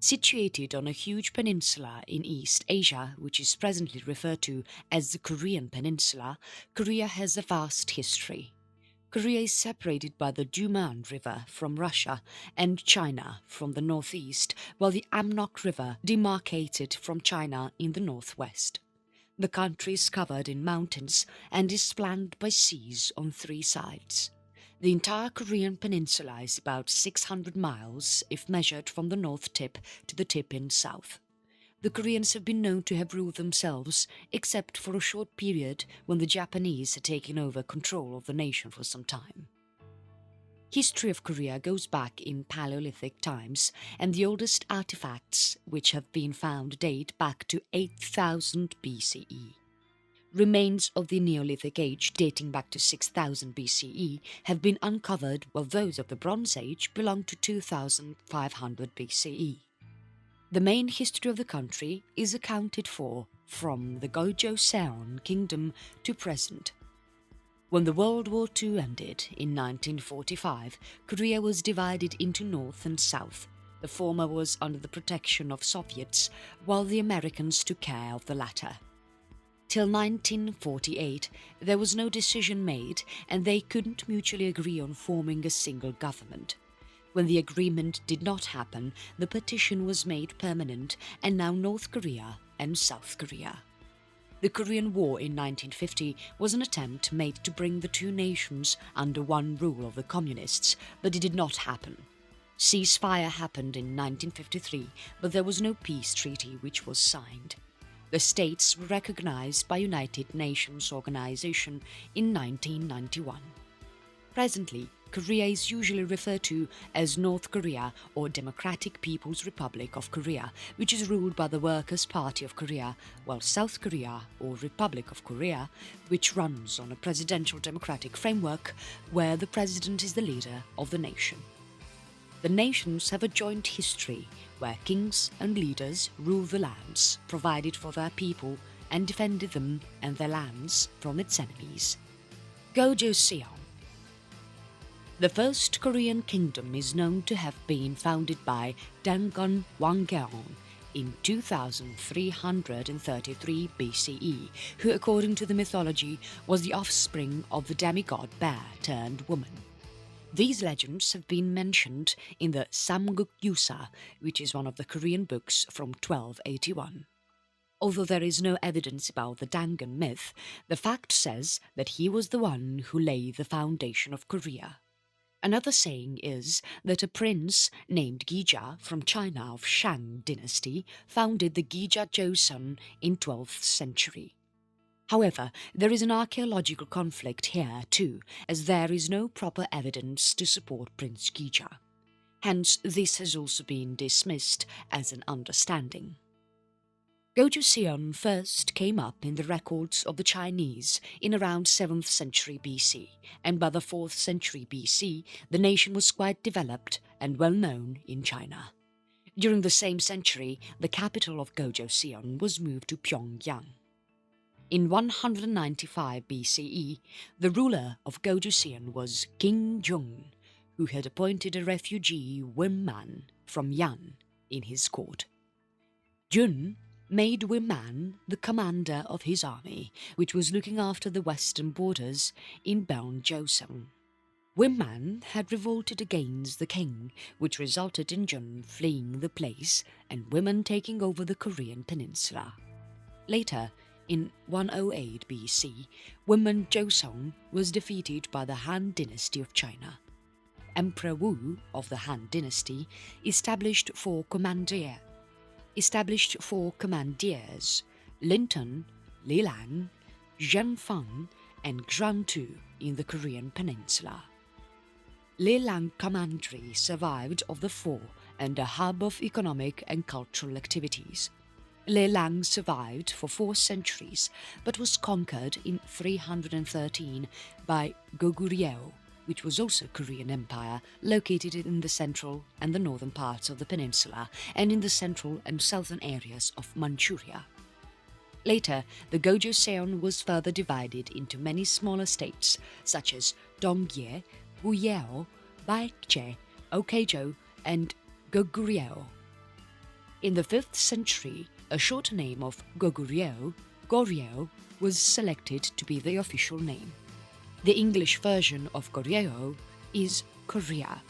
Situated on a huge peninsula in East Asia, which is presently referred to as the Korean Peninsula, Korea has a vast history. Korea is separated by the Duman River from Russia and China from the northeast, while the Amnok River demarcated from China in the northwest. The country is covered in mountains and is flanked by seas on three sides. The entire Korean peninsula is about 600 miles if measured from the north tip to the tip in south. The Koreans have been known to have ruled themselves, except for a short period when the Japanese had taken over control of the nation for some time. History of Korea goes back in Paleolithic times, and the oldest artifacts which have been found date back to 8000 BCE. Remains of the Neolithic Age dating back to 6000 BCE have been uncovered, while those of the Bronze Age belong to 2500 BCE. The main history of the country is accounted for from the Gojoseon kingdom to present. When the World War II ended in 1945, Korea was divided into North and South. The former was under the protection of Soviets, while the Americans took care of the latter. Till 1948, there was no decision made, and they couldn't mutually agree on forming a single government. When the agreement did not happen, the partition was made permanent, and now North Korea and South Korea. The Korean War in 1950 was an attempt made to bring the two nations under one rule of the Communists, but it did not happen. Ceasefire happened in 1953, but there was no peace treaty which was signed. The states were recognized by United Nations Organization in 1991. Presently, Korea is usually referred to as North Korea or Democratic People's Republic of Korea, which is ruled by the Workers' Party of Korea, while South Korea or Republic of Korea, which runs on a presidential democratic framework where the president is the leader of the nation. The nations have a joint history where kings and leaders rule the lands, provided for their people, and defended them and their lands from its enemies. Goguryeo. The first Korean kingdom is known to have been founded by Dangun Wanggeon in 2333 BCE, who according to the mythology was the offspring of the demigod bear turned woman. These legends have been mentioned in the Samguk-yusa, which is one of the Korean books from 1281. Although there is no evidence about the Dangun myth, the fact says that he was the one who laid the foundation of Korea. Another saying is that a prince named Gija from China of Shang Dynasty founded the Gija Joseon in 12th century. However, there is an archaeological conflict here too, as there is no proper evidence to support Prince Gija. Hence, this has also been dismissed as an understanding. Gojoseon first came up in the records of the Chinese in around 7th century BC, and by the 4th century BC, the nation was quite developed and well known in China. During the same century, the capital of Gojoseon was moved to Pyongyang. In 195 BCE, the ruler of Gojoseon was King Jung, who had appointed a refugee Wimman from Yan in his court. Jun made Wimman the commander of his army, which was looking after the western borders in Joseon. Wimman had revolted against the king, which resulted in Jun fleeing the place and women taking over the Korean peninsula. Later, in 108 BC, Wimman Joseon was defeated by the Han Dynasty of China. Emperor Wu of the Han Dynasty established four commandeers, Linton, Lilang, Zhenfang, and Grantu in the Korean peninsula. Lilang Commandery survived of the four and a hub of economic and cultural activities. Lilang survived for 4 centuries but was conquered in 313 by Goguryeo, which was also a Korean empire located in the central and the northern parts of the peninsula and in the central and southern areas of Manchuria. Later, the Gojoseon was further divided into many smaller states such as Dongye, Goryeo, Baekje, Okyejo, and Goguryeo. In the 5th century, a short name of Goguryeo, Goryeo, was selected to be the official name. The English version of Goryeo is Korea.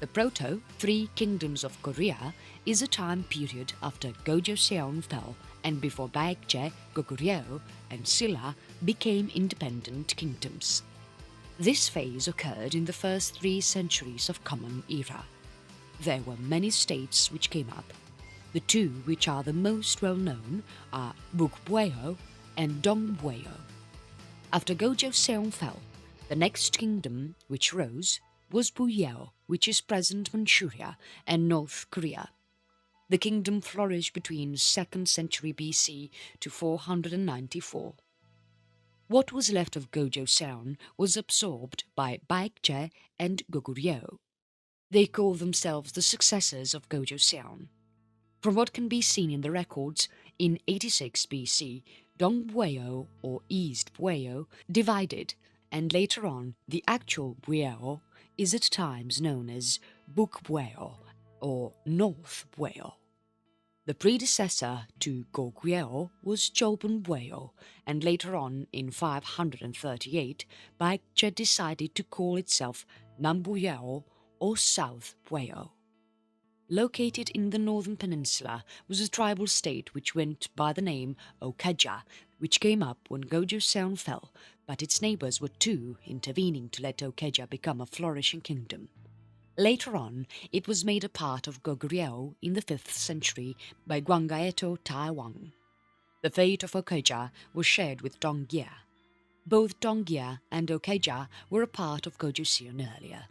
The Proto-Three Kingdoms of Korea is a time period after Gojoseon fell and before Baekje, Goguryeo and Silla became independent kingdoms. This phase occurred in the first 3 centuries of Common Era. There were many states which came up. The 2 which are the most well known are Bukbueo and Dongbueo. After Gojoseon fell, the next kingdom which rose was Buyeo, which is present Manchuria and North Korea. The kingdom flourished between 2nd century BC to 494. What was left of Gojoseon was absorbed by Baekje and Goguryeo. They call themselves the successors of Gojoseon. From what can be seen in the records, in 86 BC, Dongbueo or East Bueo divided, and later on the actual Bueo is at times known as Bukbueo or North Bueo. The predecessor to Goguryeo was Chobunbueo, and later on in 538, Baekje decided to call itself Nambueo or South Bueo. Located in the northern peninsula was a tribal state which went by the name Okja, which came up when Gojoseon fell, but its neighbours were too intervening to let Okja become a flourishing kingdom. Later on, it was made a part of Goguryeo in the 5th century by Gwangaeto Taiwan. The fate of Okja was shared with Donggye. Both Donggye and Okja were a part of Gojoseon earlier.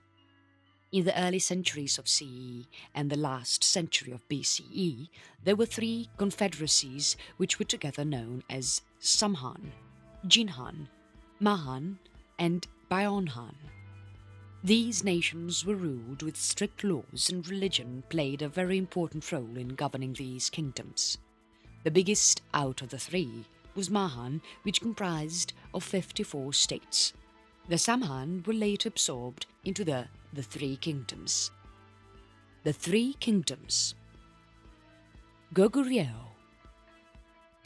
In the early centuries of CE and the last century of BCE, there were 3 confederacies which were together known as Samhan, Jinhan, Mahan, and Bayonhan. These nations were ruled with strict laws, and religion played a very important role in governing these kingdoms. The biggest out of the 3 was Mahan, which comprised of 54 states. The Samhan were later absorbed into the 3 kingdoms. The 3 kingdoms. Goguryeo.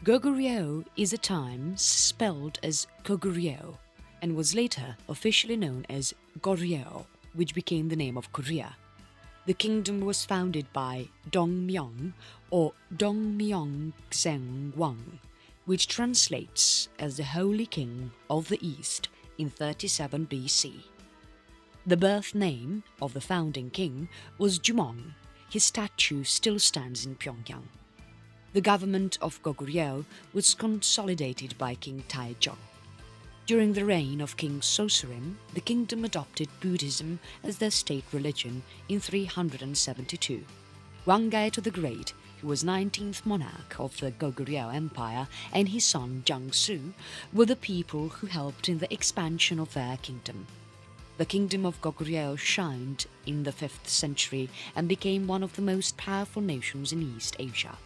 Goguryeo is at times spelled as Goguryeo and was later officially known as Goryeo, which became the name of Korea. The kingdom was founded by Dongmyeong or Dongmyeong-Zeng-Wang, which translates as the Holy King of the East in 37 BC. The birth name of the founding king was Jumong. His statue still stands in Pyongyang. The government of Goguryeo was consolidated by King Taejong. During the reign of King Soserim, the kingdom adopted Buddhism as their state religion in 372. Gwangaeto the Great, who was 19th monarch of the Goguryeo Empire, and his son Jiangsu were the people who helped in the expansion of their kingdom. The kingdom of Goguryeo shined in the 5th century and became one of the most powerful nations in East Asia.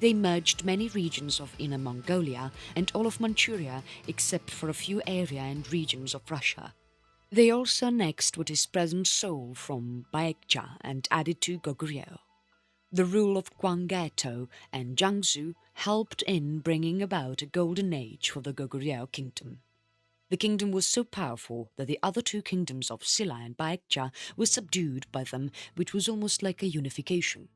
They merged many regions of Inner Mongolia and all of Manchuria except for a few area and regions of Russia. They also annexed what is present Seoul from Baekje and added to Goguryeo. The rule of Gwangaeto and Jiangsu helped in bringing about a golden age for the Goguryeo kingdom. The kingdom was so powerful that the other 2 kingdoms of Silla and Baekje were subdued by them, which was almost like a unification.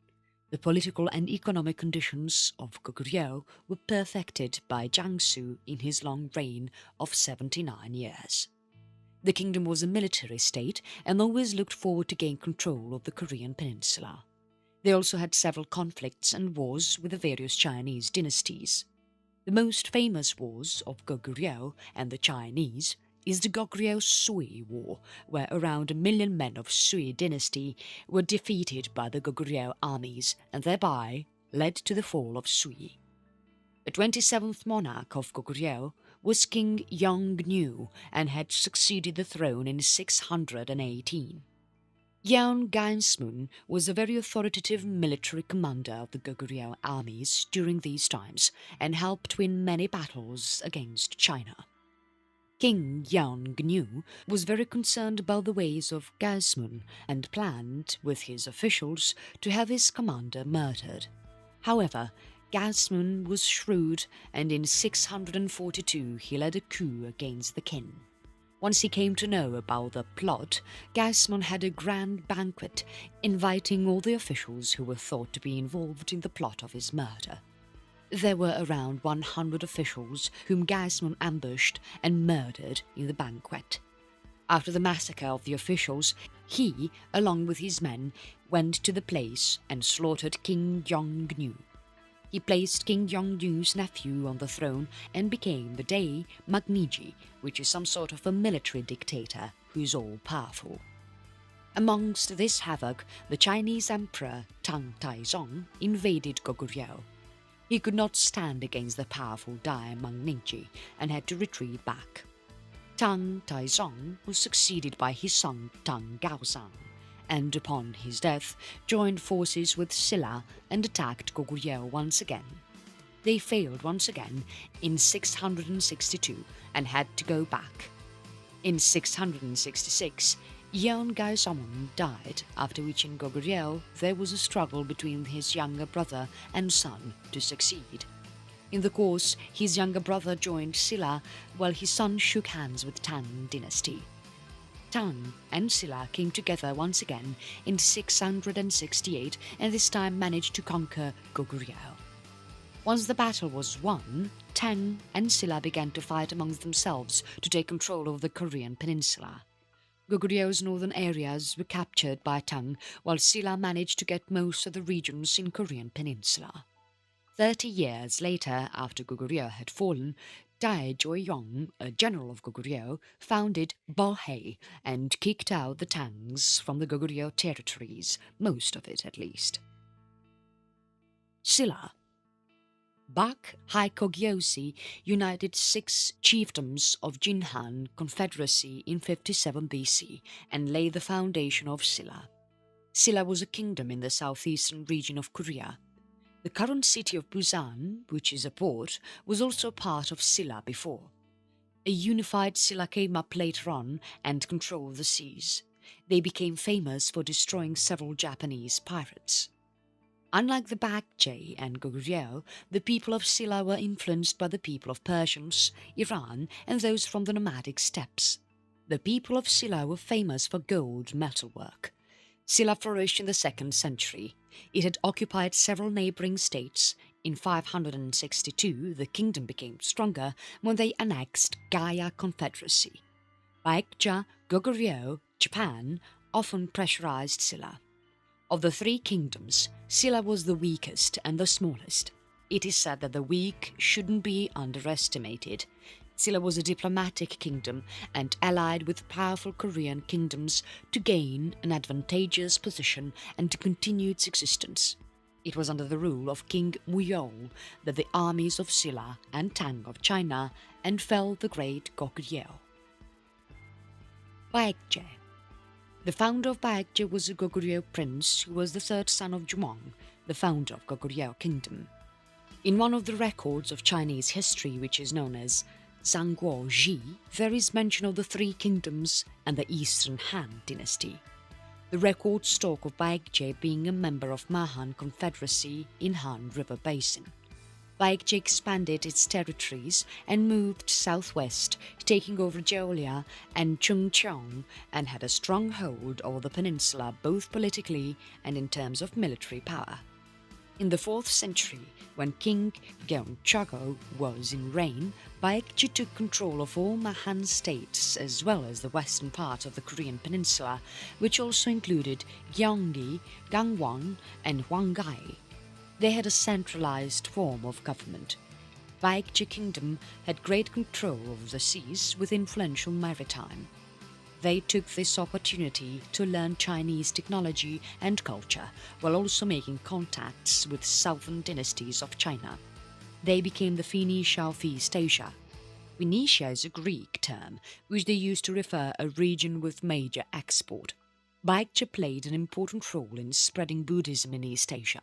The political and economic conditions of Goguryeo were perfected by Jiangsu in his long reign of 79 years. The kingdom was a military state and always looked forward to gain control of the Korean peninsula. They also had several conflicts and wars with the various Chinese dynasties. The most famous wars of Goguryeo and the Chinese is the Goguryeo-Sui War, where around 1 million men of Sui dynasty were defeated by the Goguryeo armies and thereby led to the fall of Sui. The 27th monarch of Goguryeo was King Yeongnyu and had succeeded the throne in 618. Yeon Gansmun was a very authoritative military commander of the Goguryeo armies during these times and helped win many battles against China. King Yeongnyu was very concerned about the ways of Gasmun and planned, with his officials, to have his commander murdered. However, Gasmun was shrewd, and in 642 he led a coup against the king. Once he came to know about the plot, Gasmun had a grand banquet, inviting all the officials who were thought to be involved in the plot of his murder. There were around 100 officials whom Gasmun ambushed and murdered in the banquet. After the massacre of the officials, he, along with his men, went to the place and slaughtered King Yeongnyu. He placed King Yeongnyu's nephew on the throne and became the Dae Magniji, which is some sort of a military dictator who is all-powerful. Amongst this havoc, the Chinese emperor Tang Taizong invaded Goguryeo. He could not stand against the powerful Dae Magniji and had to retreat back. Tang Taizong was succeeded by his son Tang Gaozang, and upon his death joined forces with Silla and attacked Goguryeo once again. They failed once again in 662 and had to go back. In 666, Yeon Gaesamon died, after which in Goguryeo there was a struggle between his younger brother and son to succeed. In the course, his younger brother joined Silla while his son shook hands with Tang Dynasty. Tang and Silla came together once again in 668 and this time managed to conquer Goguryeo. Once the battle was won, Tang and Silla began to fight amongst themselves to take control of the Korean peninsula. Goguryeo's northern areas were captured by Tang, while Silla managed to get most of the regions in Korean peninsula. 30 years later, after Goguryeo had fallen, Dae Joyong, a general of Goguryeo, founded Bohei and kicked out the Tangs from the Goguryeo territories, most of it at least. Silla. Bak Haikogyosi united 6 chiefdoms of Jinhan Confederacy in 57 BC and laid the foundation of Silla. Silla was a kingdom in the southeastern region of Korea. The current city of Busan, which is a port, was also part of Silla before. A unified Silla came up later on and controlled the seas. They became famous for destroying several Japanese pirates. Unlike the Baekje and Goguryeo, the people of Silla were influenced by the people of Persians, Iran, and those from the nomadic steppes. The people of Silla were famous for gold metalwork. Silla flourished in the 2nd century. It had occupied several neighbouring states. In 562, the kingdom became stronger when they annexed Gaya Confederacy. Baekje, Goguryeo, Japan often pressurized Silla. Of the 3 kingdoms, Silla was the weakest and the smallest. It is said that the weak shouldn't be underestimated. Silla was a diplomatic kingdom and allied with powerful Korean kingdoms to gain an advantageous position and to continue its existence. It was under the rule of King Wuyong that the armies of Silla and Tang of China fell the great Goguryeo. Baekje. The founder of Baekje was a Goguryeo prince who was the 3rd son of Jumong, the founder of Goguryeo kingdom. In one of the records of Chinese history, which is known as Zhangguo Ji, there is mention of the 3 kingdoms and the Eastern Han dynasty. The records talk of Baekje being a member of Mahan Confederacy in Han River Basin. Baekje expanded its territories and moved southwest, taking over Jeolla and Chungcheong, and had a strong hold over the peninsula both politically and in terms of military power. In the 4th century, when King Gyeongchago was in reign, Baekje took control of all Mahan states as well as the western part of the Korean peninsula, which also included Gyeonggi, Gangwon, and Hwanghae. They had a centralized form of government. Baekje kingdom had great control over the seas with influential maritime. They took this opportunity to learn Chinese technology and culture while also making contacts with southern dynasties of China. They became the Phoenicia of East Asia. Phoenicia is a Greek term which they used to refer a region with major export. Baekje played an important role in spreading Buddhism in East Asia.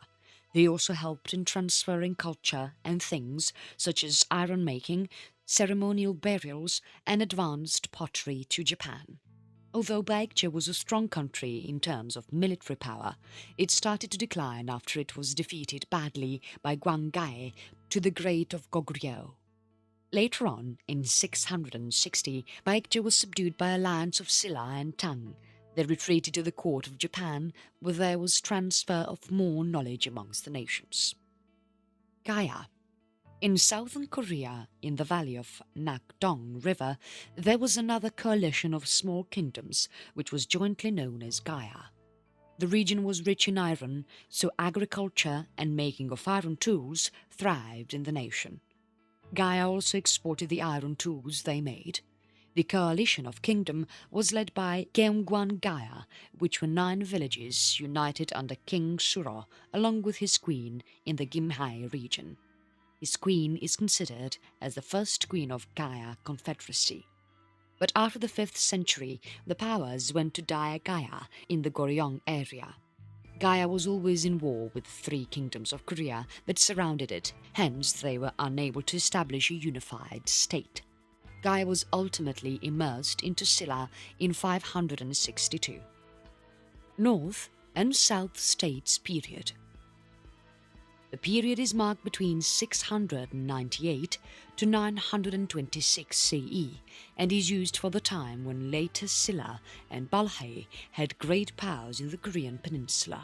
They also helped in transferring culture and things such as iron making, ceremonial burials, and advanced pottery to Japan. Although Baekje was a strong country in terms of military power, it started to decline after it was defeated badly by Gwangae to the Great of Goguryeo. Later on, in 660, Baekje was subdued by alliance of Silla and Tang. They retreated to the court of Japan, where there was transfer of more knowledge amongst the nations. Gaya. In southern Korea, in the valley of Nakdong River, there was another coalition of small kingdoms which was jointly known as Gaya. The region was rich in iron, so agriculture and making of iron tools thrived in the nation. Gaya also exported the iron tools they made. The coalition of kingdom was led by Gyeongwan Gaya, which were 9 villages united under King Suro along with his queen in the Gimhae region. His queen is considered as the first queen of Gaya Confederacy. But after the 5th century, the powers went to Daya Gaya in the Goryeo area. Gaya was always in war with 3 kingdoms of Korea that surrounded it, hence they were unable to establish a unified state. Gaya was ultimately immersed into Silla in 562. North and South States period. The period is marked between 698 to 926 CE and is used for the time when later Silla and Balhae had great powers in the Korean peninsula.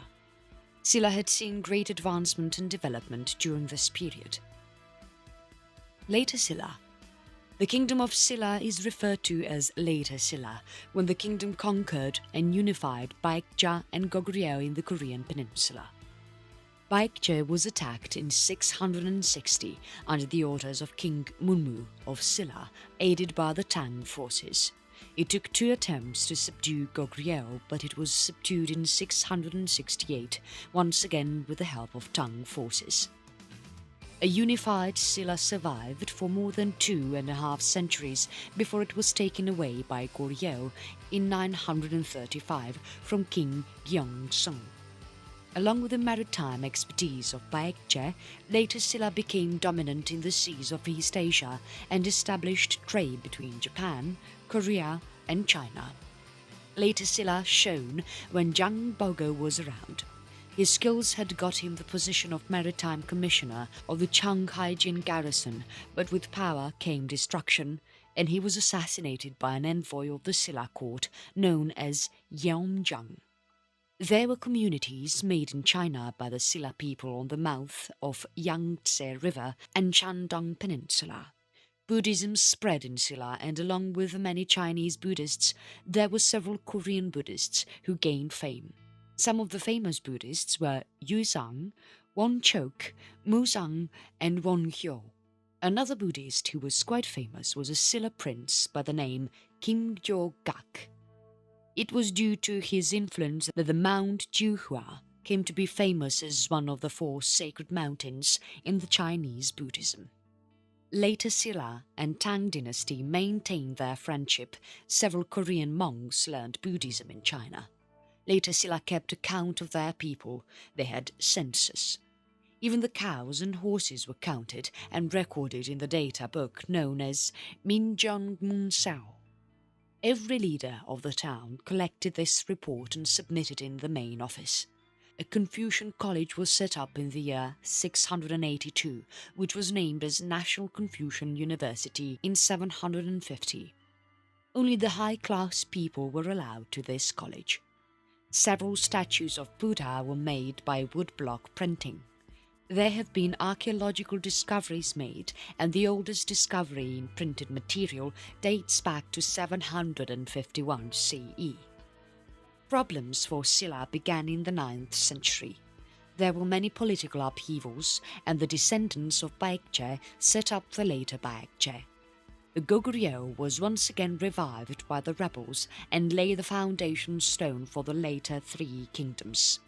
Silla had seen great advancement and development during this period. Later Silla. The kingdom of Silla is referred to as Later Silla when the kingdom conquered and unified Baekje and Goguryeo in the Korean peninsula. Baekje was attacked in 660 under the orders of King Munmu of Silla, aided by the Tang forces. It took 2 attempts to subdue Goguryeo, but it was subdued in 668, once again with the help of Tang forces. A unified Silla survived for more than 2.5 centuries before it was taken away by Goryeo in 935 from King Gyeongsung. Along with the maritime expertise of Baekje, later Silla became dominant in the seas of East Asia and established trade between Japan, Korea and China. Later Silla shone when Jang Bogo was around. His skills had got him the position of maritime commissioner of the Changhaijin garrison, but with power came destruction, and he was assassinated by an envoy of the Silla court known as Yeomjang. There were communities made in China by the Silla people on the mouth of Yangtze River and Shandong Peninsula. Buddhism spread in Silla, and along with many Chinese Buddhists, there were several Korean Buddhists who gained fame. Some of the famous Buddhists were Yuzang, Wonchok, Muzang and Wonhyo. Another Buddhist who was quite famous was a Silla prince by the name Kim Gyo-gak. It was due to his influence that the Mount Juhua came to be famous as one of the 4 sacred mountains in the Chinese Buddhism. Later Silla and Tang Dynasty maintained their friendship. Several Korean monks learned Buddhism in China. Later Silla kept account of their people. They had census. Even the cows and horses were counted and recorded in the data book known as Minjeongmunsao. Every leader of the town collected this report and submitted in the main office. A Confucian college was set up in the year 682, which was named as National Confucian University in 750. Only the high-class people were allowed to this college. Several statues of Buddha were made by woodblock printing. There have been archaeological discoveries made, and the oldest discovery in printed material dates back to 751 CE. Problems for Silla began in the 9th century. There were many political upheavals, and the descendants of Baekje set up the later Baekje. The Goguryeo was once again revived by the rebels and lay the foundation stone for the later 3 kingdoms.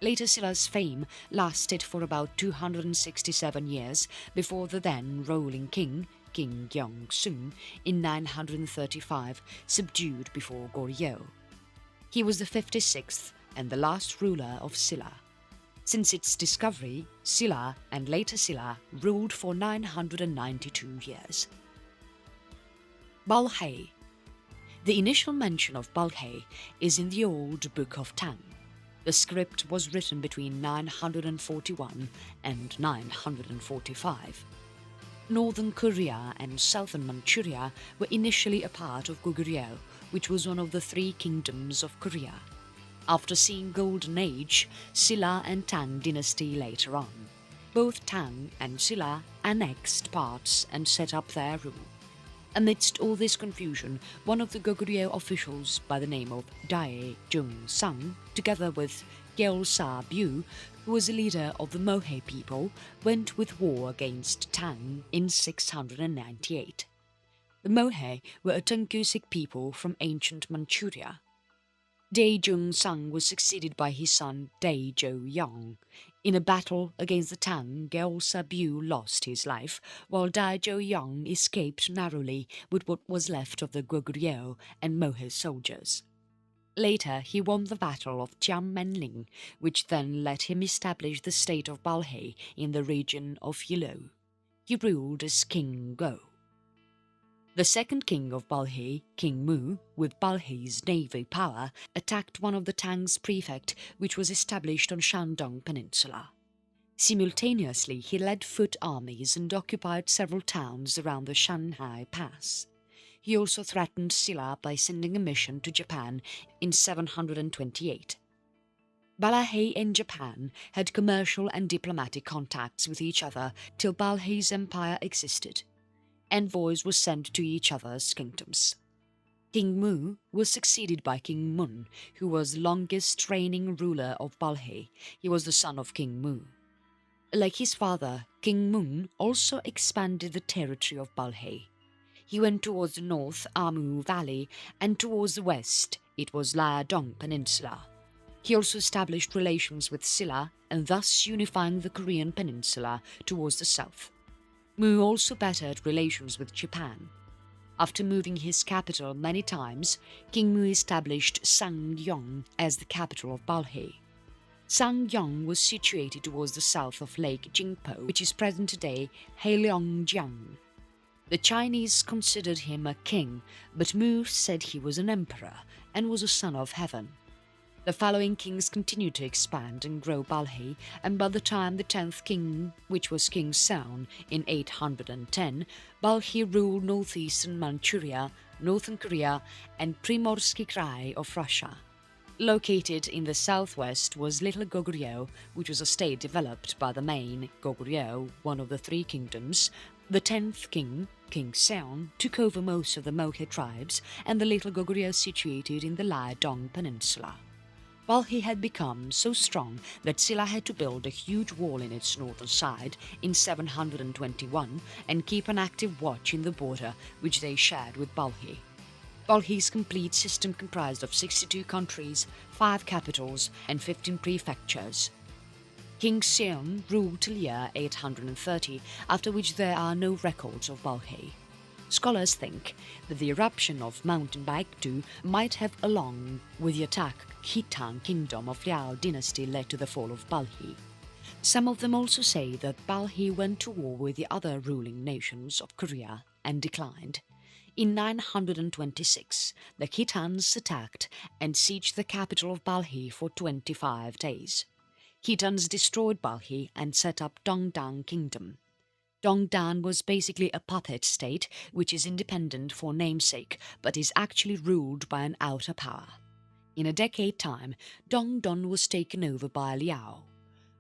Later Silla's fame lasted for about 267 years before the then ruling king, King Gyeongsung, in 935 subdued before Goryeo. He was the 56th and the last ruler of Silla. Since its discovery, Silla and later Silla ruled for 992 years. Balhae. The initial mention of Balhae is in the Old Book of Tang. The script was written between 941 and 945. Northern Korea and southern Manchuria were initially a part of Goguryeo, which was one of the three kingdoms of Korea. After seeing Golden Age, Silla and Tang dynasty later on. Both Tang and Silla annexed parts and set up their rule. Amidst all this confusion, one of the Goguryeo officials by the name of Dae Jung-sang, together with Gyeolsa-byu, who was a leader of the Mohe people, went with war against Tang in 698. The Mohe were a Tungusic people from ancient Manchuria. Dae Jung-sang was succeeded by his son Dae Jo-yong. In a battle against the Tang, Gyeolsa-byu lost his life, while Dae Jo-yong escaped narrowly with what was left of the Goguryeo and Mohe soldiers. Later, he won the battle of Jiamenling, which then let him establish the state of Balhae in the region of Yilo. He ruled as King Go. The second king of Balhae, King Mu, with Balhae's naval power, attacked one of the Tang's prefect, which was established on Shandong Peninsula. Simultaneously, he led foot armies and occupied several towns around the Shanhai Pass. He also threatened Silla by sending a mission to Japan in 728. Balhae and Japan had commercial and diplomatic contacts with each other till Balhae's empire existed. Envoys were sent to each other's kingdoms. King Mu was succeeded by King Mun, who was the longest reigning ruler of Balhae. He was the son of King Mu. Like his father, King Mun also expanded the territory of Balhae. He went towards the north, Amu Valley, and towards the west, it was Liaodong Peninsula. He also established relations with Silla, and thus unifying the Korean peninsula towards the south. Mu also bettered relations with Japan. After moving his capital many times, King Mu established Sangyong as the capital of Balhae. Sangyong was situated towards the south of Lake Jingpo, which is present-day Heilongjiang. The Chinese considered him a king, but Mu said he was an emperor and was a son of heaven. The following kings continued to expand and grow Balhae, and by the time the 10th king, which was King Seon, in 810, Balhae ruled northeastern Manchuria, northern Korea, and Primorsky Krai of Russia. Located in the southwest was Little Goguryeo, which was a state developed by the main Goguryeo, one of the three kingdoms. The 10th king, King Seon, took over most of the Mohe tribes, and the Little Goguryeo situated in the Liaodong Peninsula. Balhae had become so strong that Silla had to build a huge wall in its northern side in 721 and keep an active watch in the border which they shared with Balhae. Balhae's complete system comprised of 62 countries, 5 capitals, and 15 prefectures. King Seon ruled till year 830, after which there are no records of Balhae. Scholars think that the eruption of Mountain Baekdu might have, along with the attack Khitan kingdom of Liao dynasty, led to the fall of Balhae. Some of them also say that Balhae went to war with the other ruling nations of Korea and declined. In 926, the Khitans attacked and sieged the capital of Balhae for 25 days. Khitans destroyed Balhae and set up Dongdan Kingdom. Dongdan was basically a puppet state which is independent for namesake but is actually ruled by an outer power. In a decade time, Dongdan was taken over by Liao.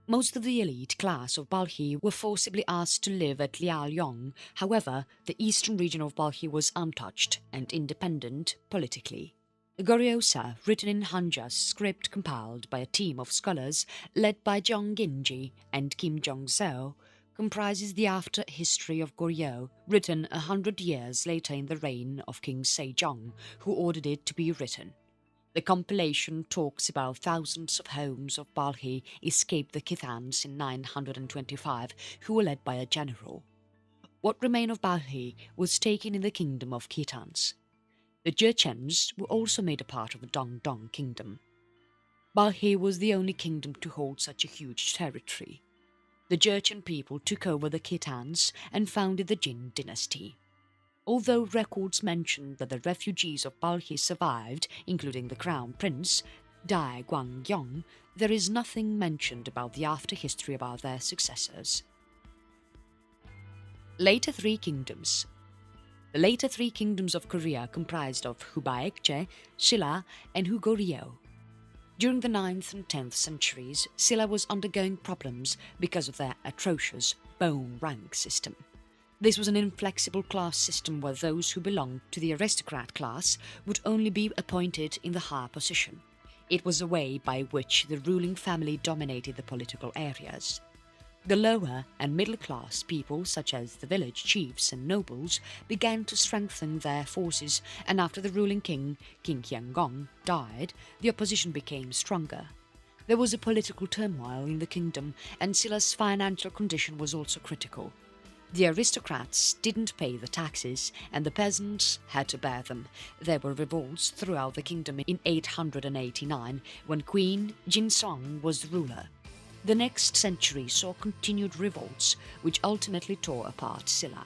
Most of the elite class of Balhae were forcibly asked to live at Liaoyong. However, the eastern region of Balhae was untouched and independent politically. The Goryeo, written in Hanja script compiled by a team of scholars led by Jeong Ginji and Kim Jong-seo, comprises the after history of Goryeo, written 100 years later in the reign of King Sejong, who ordered it to be written. The compilation talks about thousands of homes of Balhae escaped the Khitans in 925, who were led by a general. What remained of Balhae was taken in the kingdom of Khitans. The Jurchens were also made a part of the Dongdong kingdom. Balhae was the only kingdom to hold such a huge territory. The Jurchen people took over the Khitans and founded the Jin dynasty. Although records mention that the refugees of Balkhi survived, including the crown prince, Dai Gwangyong, there is nothing mentioned about the after-history about their successors. Later three kingdoms. The later three kingdoms of Korea comprised of Hubaekje, Silla, and Goguryeo. During the 9th and 10th centuries, Silla was undergoing problems because of their atrocious bone rank system. This was an inflexible class system where those who belonged to the aristocrat class would only be appointed in the higher position. It was a way by which the ruling family dominated the political areas. The lower and middle class people, such as the village chiefs and nobles, began to strengthen their forces, and after the ruling king, King Hyangong, died, the opposition became stronger. There was a political turmoil in the kingdom, and Silla's financial condition was also critical. The aristocrats didn't pay the taxes, and the peasants had to bear them. There were revolts throughout the kingdom in 889, when Queen Jinsong was the ruler. The next century saw continued revolts, which ultimately tore apart Silla.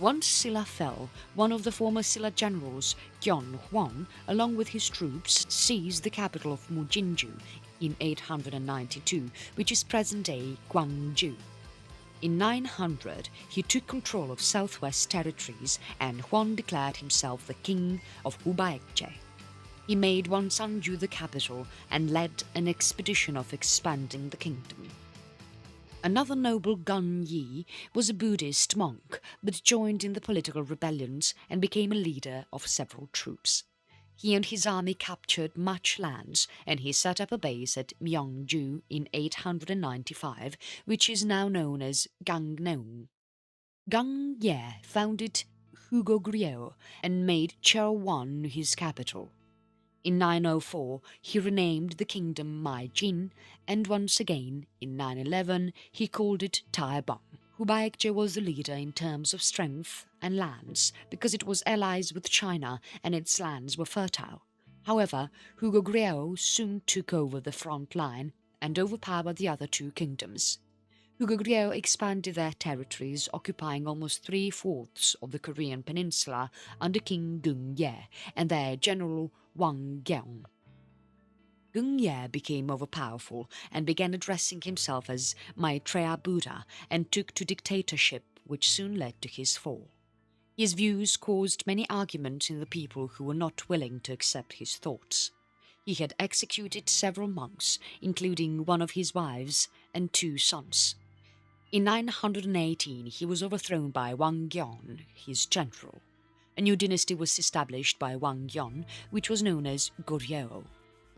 Once Silla fell, one of the former Silla generals, Gyeon Hwang, along with his troops, seized the capital of Mujinju in 892, which is present-day Gwangju. In 900, he took control of southwest territories, and Hwang declared himself the king of Hubaekje. He made Wonsanju the capital and led an expedition of expanding the kingdom. Another noble, Gun Yi, was a Buddhist monk, but joined in the political rebellions and became a leader of several troops. He and his army captured much lands, and he set up a base at Myeongju in 895, which is now known as Gangneung. Gang Ye founded Goguryeo and made Cheowan his capital. In 904, he renamed the kingdom Maijin, and once again, in 911, he called it Taebong. Hubaekje was the leader in terms of strength and lands, because it was allies with China and its lands were fertile. However, Goguryeo soon took over the front line and overpowered the other two kingdoms. Goguryeo expanded their territories, occupying almost 3/4 of the Korean peninsula under King Gung Ye and their general Wang Gyeong. Gung Ye became overpowerful and began addressing himself as Maitreya Buddha and took to dictatorship, which soon led to his fall. His views caused many arguments in the people who were not willing to accept his thoughts. He had executed several monks, including one of his wives and 2 sons. In 918, he was overthrown by Wang Gyeong, his general. A new dynasty was established by Wang Gyeong, which was known as Goryeo.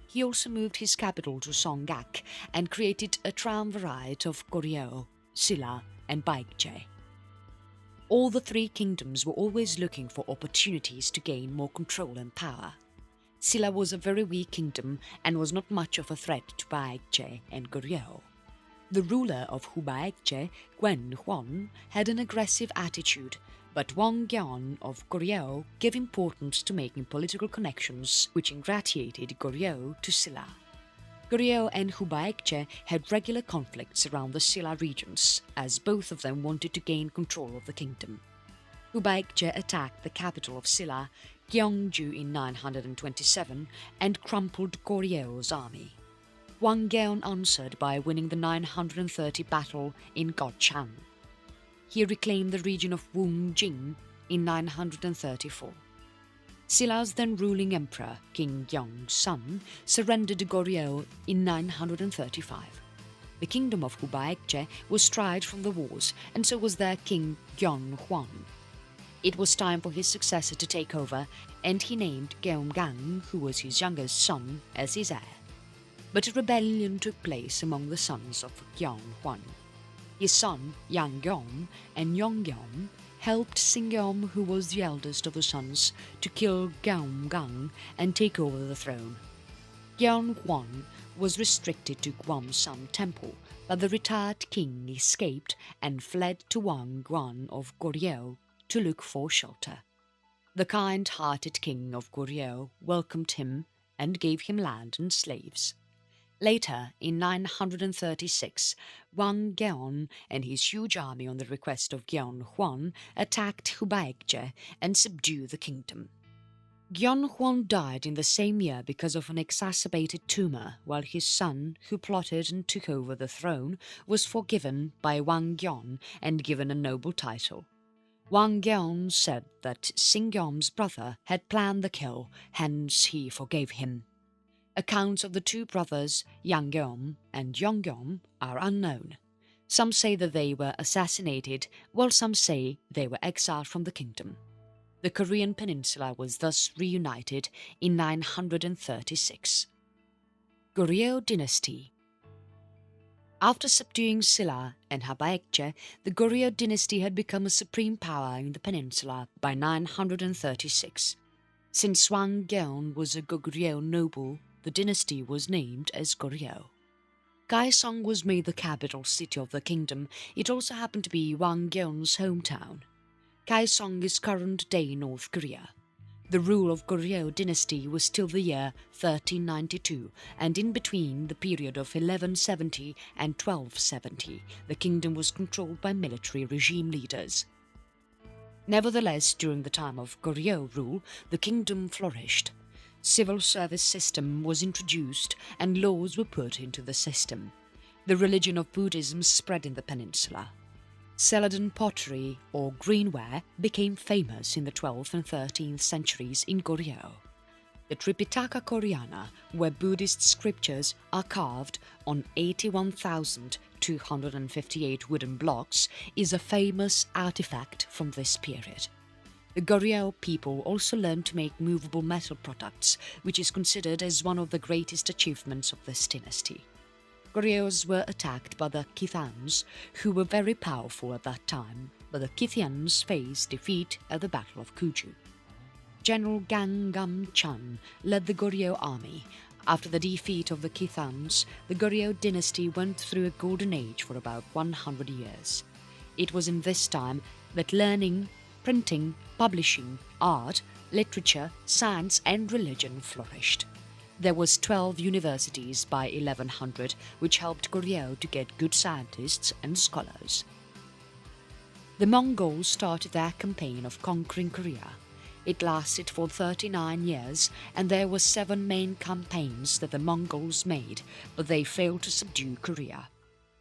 He also moved his capital to Songgak and created a triumvirate of Goryeo, Silla, and Baekje. All the 3 kingdoms were always looking for opportunities to gain more control and power. Silla was a very weak kingdom and was not much of a threat to Baekje and Goryeo. The ruler of Hubaekje, Gwen Hwan, had an aggressive attitude, but Wang Gyeong of Goryeo gave importance to making political connections, which ingratiated Goryeo to Silla. Goryeo and Hubaekje had regular conflicts around the Silla regions, as both of them wanted to gain control of the kingdom. Hubaekje attacked the capital of Silla, Gyeongju, in 927 and crumpled Goryeo's army. Wang Gyeong answered by winning the 930 battle in Gochang. He reclaimed the region of Wungjing in 934. Silla's then ruling emperor, King Gyeong's son, surrendered to Goryeo in 935. The kingdom of Hubaekje was stripped from the wars, and so was their king Gyeon Hwan. It was time for his successor to take over, and he named Gyeonggang, who was his youngest son, as his heir. But a rebellion took place among the sons of Gyeon Hwan. His son, Yang Gyeom and Yonggyeom, helped Singyeom, who was the eldest of the sons, to kill Gyeonggang and take over the throne. Gyeon Hwan was restricted to Gwamsam Temple, but the retired king escaped and fled to Wang Guan of Goryeo to look for shelter. The kind-hearted king of Goryeo welcomed him and gave him land and slaves. Later, in 936, Wang Geon and his huge army on the request of Gyeon Huan attacked Hubaekje and subdued the kingdom. Gyeon Huan died in the same year because of an exacerbated tumor, while his son, who plotted and took over the throne, was forgiven by Wang Geon and given a noble title. Wang Geon said that Singyeom's brother had planned the kill, hence he forgave him. Accounts of the two brothers, Yanggeom and Yonggeom, are unknown. Some say that they were assassinated, while some say they were exiled from the kingdom. The Korean peninsula was thus reunited in 936. Goryeo Dynasty. After subduing Silla and Habaekje, the Goryeo dynasty had become a supreme power in the peninsula by 936. Since Wang Geon was a Goguryeo noble, the dynasty was named as Goryeo. Kaesong was made the capital city of the kingdom. It also happened to be Wang Geon's hometown. Kaesong is current-day North Korea. The rule of Goryeo dynasty was till the year 1392, and in between the period of 1170 and 1270, the kingdom was controlled by military regime leaders. Nevertheless, during the time of Goryeo rule, the kingdom flourished. Civil service system was introduced and laws were put into the system. The religion of Buddhism spread in the peninsula. Celadon pottery, or greenware, became famous in the 12th and 13th centuries in Goryeo. The Tripitaka Koreana, where Buddhist scriptures are carved on 81,258 wooden blocks, is a famous artifact from this period. The Goryeo people also learned to make movable metal products, which is considered as one of the greatest achievements of this dynasty. Goryeos were attacked by the Kithans, who were very powerful at that time, but the Kithians faced defeat at the Battle of Kuju. General Gangam Chan led the Goryeo army. After the defeat of the Kithans, the Goryeo dynasty went through a golden age for about 100 years. It was in this time that learning, printing, publishing, art, literature, science and religion flourished. There was 12 universities by 1100, which helped Goryeo to get good scientists and scholars. The Mongols started their campaign of conquering Korea. It lasted for 39 years, and there were 7 main campaigns that the Mongols made, but they failed to subdue Korea.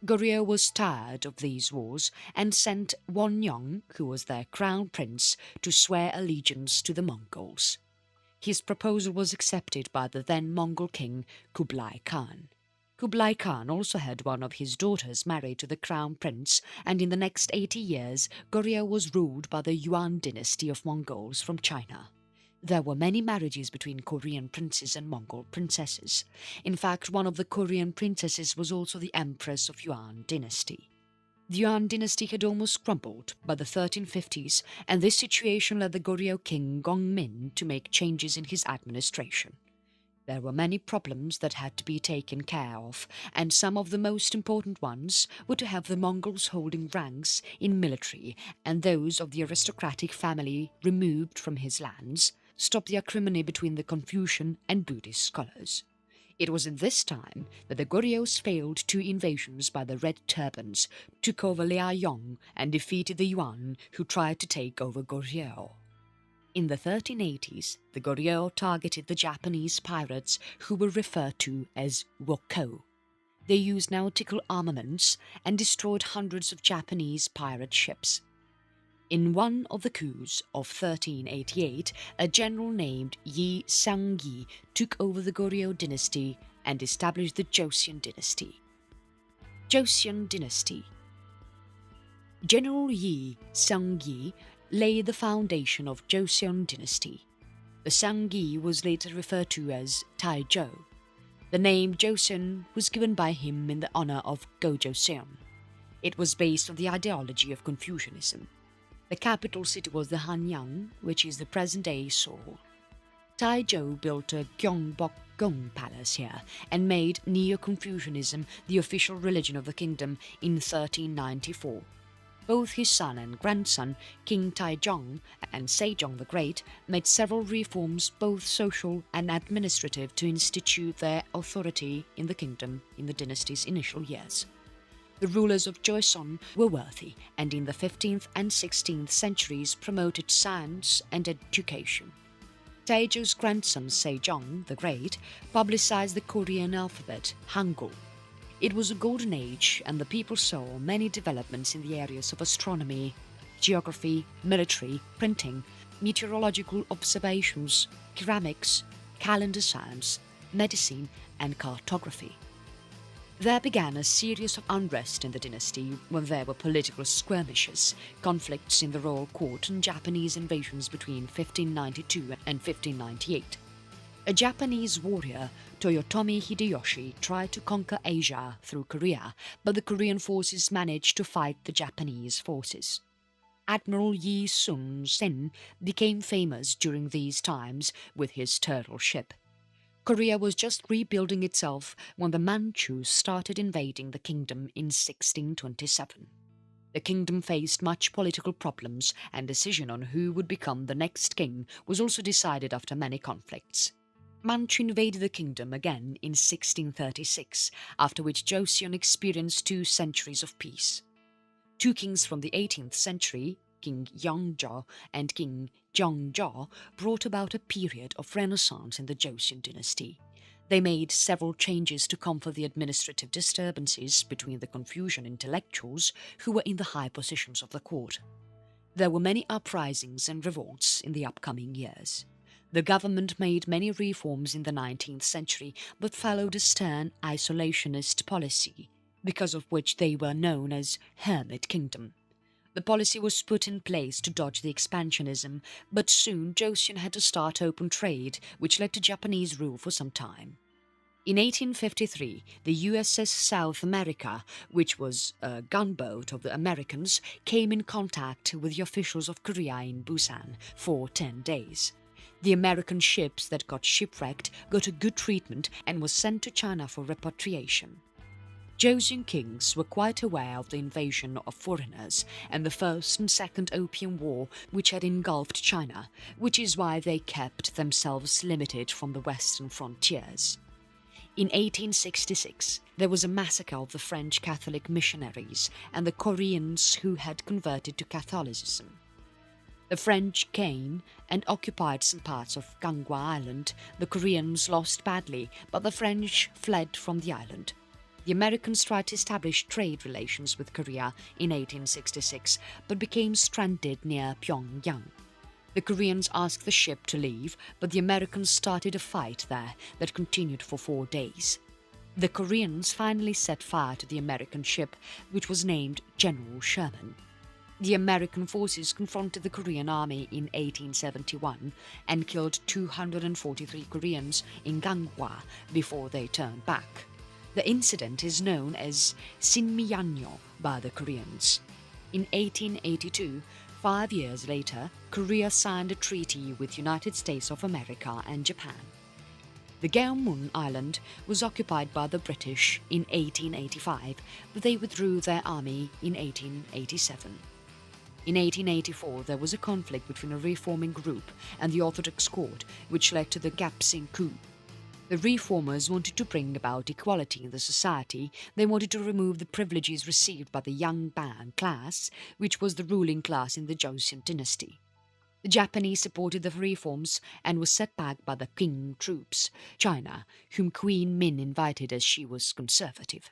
Goryeo was tired of these wars and sent Wonyoung, who was their crown prince, to swear allegiance to the Mongols. His proposal was accepted by the then Mongol king Kublai Khan. Kublai Khan also had one of his daughters married to the crown prince, and in the next 80 years Goryeo was ruled by the Yuan dynasty of Mongols from China. There were many marriages between Korean princes and Mongol princesses. In fact, one of the Korean princesses was also the empress of Yuan dynasty. The Yuan dynasty had almost crumbled by the 1350s, and this situation led the Goryeo king Gongmin to make changes in his administration. There were many problems that had to be taken care of, and some of the most important ones were to have the Mongols holding ranks in military and those of the aristocratic family removed from his lands, stop the acrimony between the Confucian and Buddhist scholars. It was in this time that the Goryeos failed 2 invasions by the Red Turbans, took over Liaoyong and defeated the Yuan, who tried to take over Goryeo. In the 1380s, the Goryeo targeted the Japanese pirates, who were referred to as Wokko. They used nautical armaments and destroyed hundreds of Japanese pirate ships. In one of the coups of 1388, a general named Yi Sang-yi took over the Goryeo dynasty and established the Joseon Dynasty. Joseon Dynasty. General Yi Sang-yi laid the foundation of Joseon Dynasty. The Sang-yi was later referred to as Taizhou. The name Joseon was given by him in the honor of Gojoseon. It was based on the ideology of Confucianism. The capital city was the Hanyang, which is the present-day Seoul. Taizhou built a Gyeongbokgung palace here and made Neo-Confucianism the official religion of the kingdom in 1394. Both his son and grandson, King Taejong and Sejong the Great, made several reforms, both social and administrative, to institute their authority in the kingdom in the dynasty's initial years. The rulers of Joseon were wealthy, and in the 15th and 16th centuries promoted science and education. Taejong's grandson Sejong the Great publicized the Korean alphabet, Hangul. It was a golden age, and the people saw many developments in the areas of astronomy, geography, military, printing, meteorological observations, ceramics, calendar science, medicine, and cartography. There began a series of unrest in the dynasty when there were political skirmishes, conflicts in the royal court, and Japanese invasions between 1592 and 1598. A Japanese warrior, Toyotomi Hideyoshi, tried to conquer Asia through Korea, but the Korean forces managed to fight the Japanese forces. Admiral Yi Sun-sin became famous during these times with his turtle ship. Korea was just rebuilding itself when the Manchus started invading the kingdom in 1627. The kingdom faced much political problems, and decision on who would become the next king was also decided after many conflicts. Manchu invaded the kingdom again in 1636, after which Joseon experienced 2 centuries of peace. 2 kings from the 18th century, King Yongjo and King Jeongjo, brought about a period of renaissance in the Joseon dynasty. They made several changes to comfort the administrative disturbances between the Confucian intellectuals who were in the high positions of the court. There were many uprisings and revolts in the upcoming years. The government made many reforms in the 19th century, but followed a stern isolationist policy, because of which they were known as Hermit Kingdom. The policy was put in place to dodge the expansionism, but soon Joseon had to start open trade, which led to Japanese rule for some time. In 1853, the USS South America, which was a gunboat of the Americans, came in contact with the officials of Korea in Busan for 10 days. The American ships that got shipwrecked got a good treatment and was sent to China for repatriation. Joseon kings were quite aware of the invasion of foreigners and the First and Second Opium War which had engulfed China, which is why they kept themselves limited from the western frontiers. In 1866, there was a massacre of the French Catholic missionaries and the Koreans who had converted to Catholicism. The French came and occupied some parts of Gangwa Island. The Koreans lost badly, but the French fled from the island. The Americans tried to establish trade relations with Korea in 1866, but became stranded near Pyongyang. The Koreans asked the ship to leave, but the Americans started a fight there that continued for 4 days. The Koreans finally set fire to the American ship, which was named General Sherman. The American forces confronted the Korean army in 1871 and killed 243 Koreans in Gangwa before they turned back. The incident is known as Sinmiyanyo by the Koreans. In 1882, 5 years later, Korea signed a treaty with United States of America and Japan. The Gyeongmun Island was occupied by the British in 1885, but they withdrew their army in 1887. In 1884, there was a conflict between a reforming group and the Orthodox court, which led to the Gapsing coup. The reformers wanted to bring about equality in the society. They wanted to remove the privileges received by the young ban class, which was the ruling class in the Joseon dynasty. The Japanese supported the reforms and was set back by the Qing troops, China, whom Queen Min invited as she was conservative.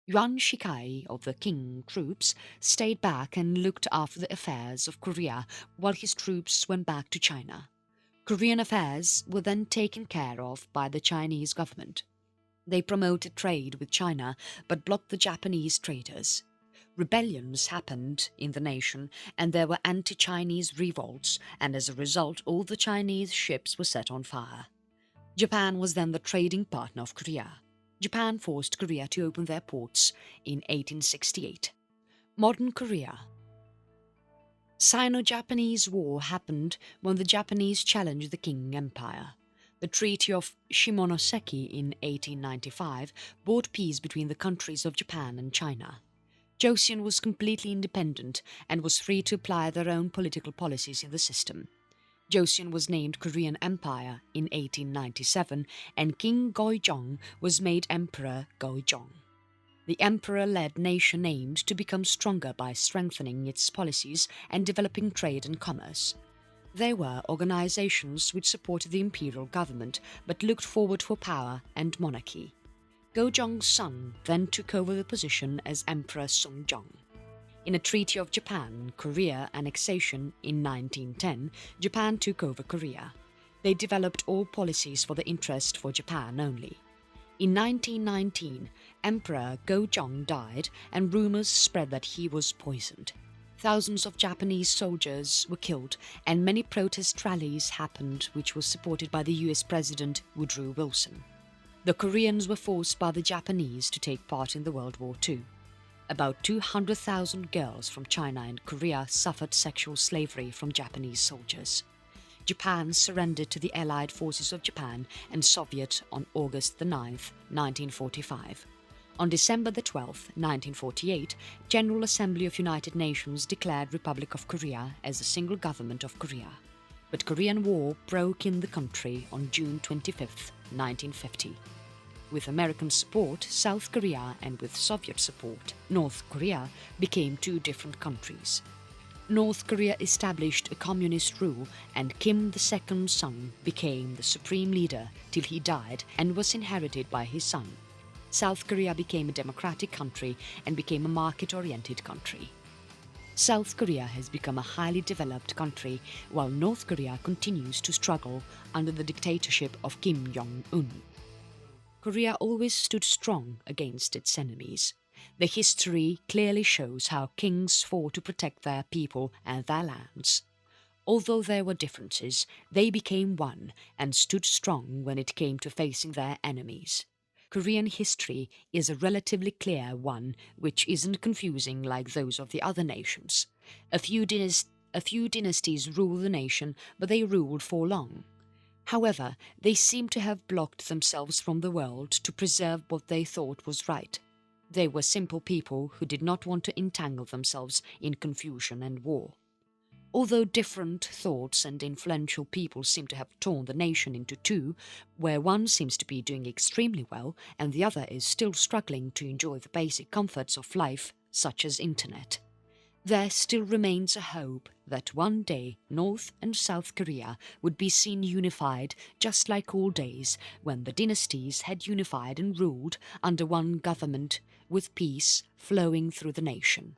Yuan Shikai of the Qing troops stayed back and looked after the affairs of Korea while his troops went back to China. Korean affairs were then taken care of by the Chinese government. They promoted trade with China but blocked the Japanese traders. Rebellions happened in the nation and there were anti-Chinese revolts, and as a result all the Chinese ships were set on fire. Japan was then the trading partner of Korea. Japan forced Korea to open their ports in 1868. Modern Korea. Sino-Japanese War happened when the Japanese challenged the Qing Empire. The Treaty of Shimonoseki in 1895 brought peace between the countries of Japan and China. Joseon was completely independent and was free to apply their own political policies in the system. Joseon was named Korean Empire in 1897 and King Goryeo was made Emperor Goryeo. The emperor-led nation aimed to become stronger by strengthening its policies and developing trade and commerce. There were organizations which supported the imperial government but looked forward for power and monarchy. Gojeong's son then took over the position as Emperor Sungjong. In a Treaty of Japan-Korea annexation in 1910, Japan took over Korea. They developed all policies for the interest for Japan only. In 1919, Emperor Gojeong died and rumors spread that he was poisoned. Thousands of Japanese soldiers were killed and many protest rallies happened which was supported by the US President Woodrow Wilson. The Koreans were forced by the Japanese to take part in the World War II. About 200,000 girls from China and Korea suffered sexual slavery from Japanese soldiers. Japan surrendered to the Allied forces of Japan and Soviet on August 9, 1945. On December 12, 1948, General Assembly of United Nations declared Republic of Korea as a single government of Korea. But Korean War broke in the country on June 25, 1950. With American support, South Korea, and with Soviet support, North Korea became two different countries. North Korea established a communist rule and Kim II's son became the supreme leader till he died and was inherited by his son. South Korea became a democratic country and became a market-oriented country. South Korea has become a highly developed country while North Korea continues to struggle under the dictatorship of Kim Jong-un. Korea always stood strong against its enemies. The history clearly shows how kings fought to protect their people and their lands. Although there were differences, they became one and stood strong when it came to facing their enemies. Korean history is a relatively clear one which isn't confusing like those of the other nations. A few dynasties ruled the nation, but they ruled for long. However, they seem to have blocked themselves from the world to preserve what they thought was right. They were simple people who did not want to entangle themselves in confusion and war. Although different thoughts and influential people seem to have torn the nation into two, where one seems to be doing extremely well and the other is still struggling to enjoy the basic comforts of life, such as internet, there still remains a hope that one day North and South Korea would be seen unified just like old days when the dynasties had unified and ruled under one government with peace flowing through the nation.